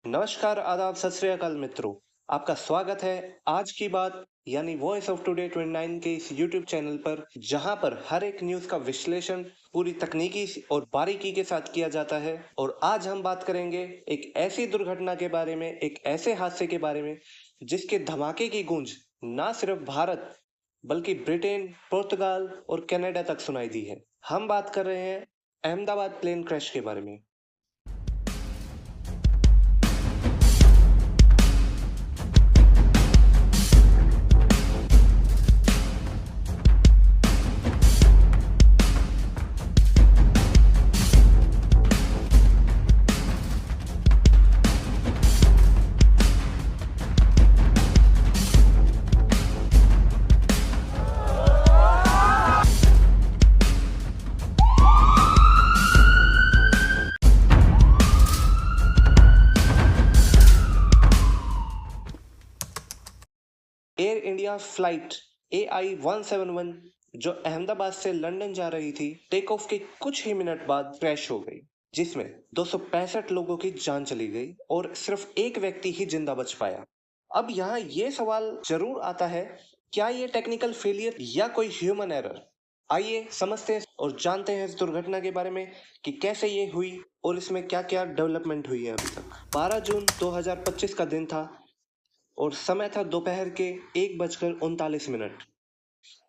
नमस्कार, आदाब, सत श्री अकाल मित्रों। आपका स्वागत है आज की बात यानी वॉइस ऑफ टुडे 29 के इस यूट्यूब चैनल पर, जहां पर हर एक न्यूज का विश्लेषण पूरी तकनीकी और बारीकी के साथ किया जाता है। और आज हम बात करेंगे एक ऐसी दुर्घटना के बारे में, एक ऐसे हादसे के बारे में जिसके धमाके की गूंज ना सिर्फ भारत बल्कि ब्रिटेन, पुर्तगाल और कनाडा तक सुनाई दी है। हम बात कर रहे हैं अहमदाबाद प्लेन क्रैश के बारे में। एयर इंडिया फ्लाइट AI-171 जो अहमदाबाद से लंदन जा रही थी, टेक ऑफ के कुछ ही मिनट बाद क्रैश हो गई, जिसमें 265 लोगों की जान चली गई और सिर्फ एक व्यक्ति ही जिंदा बच पाया। अब यहाँ ये सवाल जरूर आता है, क्या ये टेक्निकल फेलियर या कोई ह्यूमन एरर? आइए समझते हैं और जानते हैं इस दुर्घटना के बारे में कि कैसे ये हुई और इसमें क्या क्या डेवलपमेंट हुई है अभी तक। 12 जून 2025 का दिन था और समय था दोपहर के 1:39।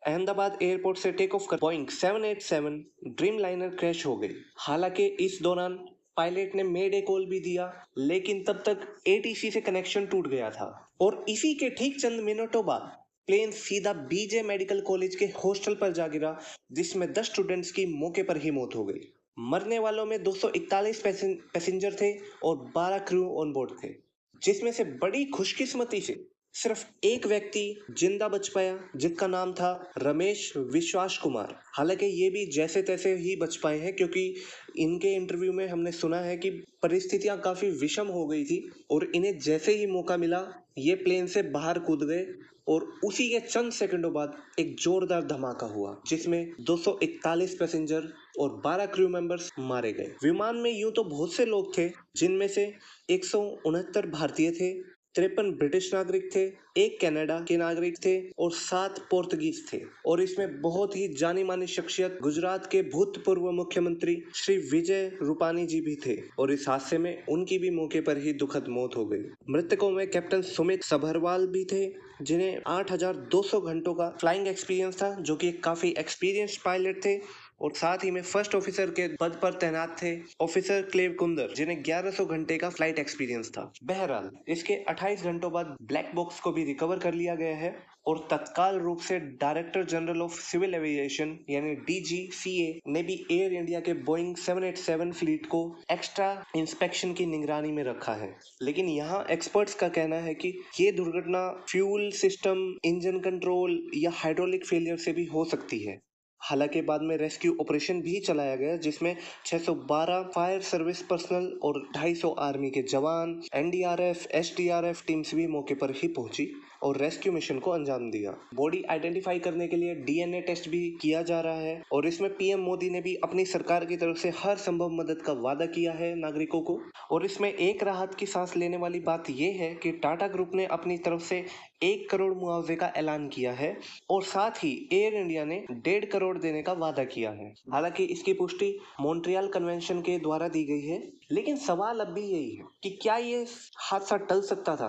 अहमदाबाद एयरपोर्ट से टेक ऑफ कर बोइंग 787 ड्रीम लाइनर क्रैश हो गई। हालांकि इस दौरान पायलट ने मेडे कॉल भी दिया, लेकिन तब तक ATC से कनेक्शन टूट गया था और इसी के ठीक चंद मिनटों बाद प्लेन सीधा BJ मेडिकल कॉलेज के हॉस्टल पर जा गिरा, जिसमें 10 स्टूडेंट्स की मौके पर ही मौत हो गई। मरने वालों में 241 पैसेंजर थे और 12 क्रू ऑन बोर्ड थे, जिसमें से बड़ी खुशकिस्मती से सिर्फ एक व्यक्ति जिंदा बच पाया, जिसका नाम था रमेश विश्वास कुमार। हालांकि ये भी जैसे तैसे ही बच पाए हैं, क्योंकि इनके इंटरव्यू में हमने सुना है कि परिस्थितियां काफी विषम हो गई थी और इन्हें जैसे ही मौका मिला ये प्लेन से बाहर कूद गए और उसी के चंद सेकंडों बाद एक जोरदार धमाका हुआ, जिसमें 241 पैसेंजर और 12 क्रू मेंबर्स मारे गए। विमान में यूं तो बहुत से लोग थे, जिनमें से 169 भारतीय थे, 53 ब्रिटिश नागरिक थे, एक कनाडा के नागरिक थे और 7 पोर्तुगीज थे। और इसमें बहुत ही जानी मानी शख्सियत गुजरात के भूतपूर्व मुख्यमंत्री श्री विजय रूपानी जी भी थे और इस हादसे में उनकी भी मौके पर ही दुखद मौत हो गई। मृतकों में कैप्टन सुमित सभरवाल भी थे, जिन्हें 8,200 घंटों का फ्लाइंग एक्सपीरियंस था, जो कि काफी एक्सपीरियंस्ड पायलट थे। और साथ ही में फर्स्ट ऑफिसर के पद पर तैनात थे ऑफिसर क्लेव कुंदर, जिन्हें 1100 घंटे का फ्लाइट एक्सपीरियंस था। बहरहाल इसके 28 घंटों बाद ब्लैक बॉक्स को भी रिकवर कर लिया गया है और तत्काल रूप से director general of civil aviation यानी DGCA ने भी एयर इंडिया के बोइंग 787 फ्लीट को एक्स्ट्रा इंस्पेक्शन की निगरानी में रखा है। लेकिन यहाँ एक्सपर्ट्स का कहना है कि ये दुर्घटना फ्यूल सिस्टम, इंजन कंट्रोल या हाइड्रोलिक फेलियर से भी हो सकती है। हालांकि बाद में रेस्क्यू ऑपरेशन भी चलाया गया, जिसमें 612 फायर सर्विस पर्सनल और 250 आर्मी के जवान, NDRF, SDRF टीम्स भी मौके पर ही पहुंची और रेस्क्यू मिशन को अंजाम दिया। बॉडी आइडेंटिफाई करने के लिए DNA टेस्ट भी किया जा रहा है और इसमें PM मोदी ने भी अपनी सरकार की तरफ से हर संभव मदद का वादा किया है नागरिकों को। और इसमें एक राहत की सांस लेने वाली बात यह है कि टाटा ग्रुप ने अपनी तरफ से 1 करोड़ मुआवजे का ऐलान किया है और साथ ही एयर इंडिया ने 1.5 करोड़ देने का वादा किया है। हालांकि इसकी पुष्टि मॉन्ट्रियल कन्वेंशन के द्वारा दी गई है, लेकिन सवाल अब भी यही है कि क्या ये हादसा टल सकता था?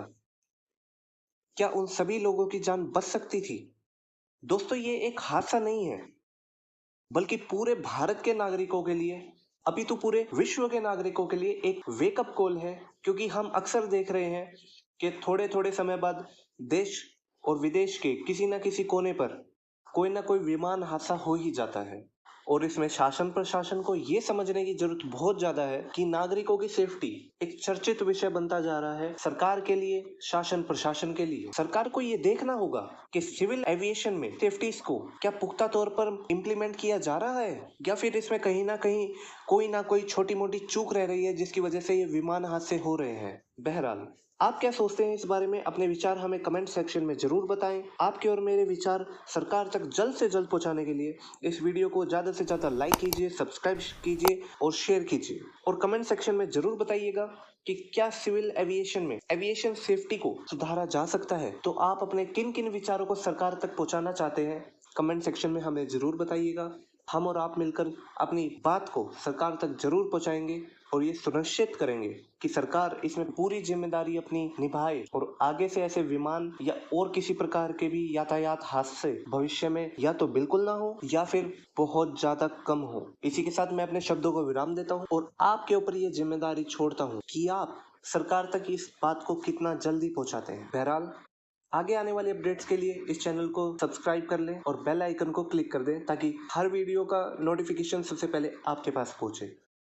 क्या उन सभी लोगों की जान बच सकती थी? दोस्तों, ये एक हादसा नहीं है, बल्कि पूरे भारत के नागरिकों के लिए, अभी तो पूरे विश्व के नागरिकों के लिए एक वेकअप कॉल है। क्योंकि हम अक्सर देख रहे हैं कि थोड़े थोड़े समय बाद देश और विदेश के किसी न किसी कोने पर कोई ना कोई विमान हादसा हो ही जाता है और इसमें शासन प्रशासन को ये समझने की जरूरत बहुत ज्यादा है कि नागरिकों की सेफ्टी एक चर्चित विषय बनता जा रहा है सरकार के लिए, शासन प्रशासन के लिए। सरकार को ये देखना होगा कि सिविल एविएशन में सेफ्टीज को क्या पुख्ता तौर पर इम्प्लीमेंट किया जा रहा है या फिर इसमें कहीं ना कोई छोटी मोटी चूक रह रही है, जिसकी वजह से ये विमान हादसे हो रहे हैं। बहरहाल आप क्या सोचते हैं इस बारे में? अपने विचार हमें कमेंट सेक्शन में जरूर बताएं। आपके और मेरे विचार सरकार तक जल्द से जल्द पहुंचाने के लिए इस वीडियो को ज्यादा से ज्यादा लाइक कीजिए, सब्सक्राइब कीजिए और शेयर कीजिए और कमेंट सेक्शन में जरूर बताइएगा कि क्या सिविल एविएशन में एविएशन सेफ्टी को सुधारा जा सकता है, तो आप अपने किन किन विचारों को सरकार तक पहुंचाना चाहते हैं, कमेंट सेक्शन में हमें जरूर बताइएगा। हम और आप मिलकर अपनी बात को सरकार तक जरूर पहुंचाएंगे और ये सुनिश्चित करेंगे कि सरकार इसमें पूरी जिम्मेदारी अपनी निभाए और आगे से ऐसे विमान या और किसी प्रकार के भी यातायात हादसे भविष्य में या तो बिल्कुल ना हो या फिर बहुत ज्यादा कम हो। इसी के साथ मैं अपने शब्दों को विराम देता हूँ और आपके ऊपर ये जिम्मेदारी छोड़ता हूँ कि आप सरकार तक इस बात को कितना जल्दी पहुंचाते हैं। बहरहाल, आगे आने वाले अपडेट्स के लिए इस चैनल को सब्सक्राइब कर लें और बेल आइकन को क्लिक कर दें ताकि हर वीडियो का नोटिफिकेशन सबसे पहले आपके पास पहुंचे।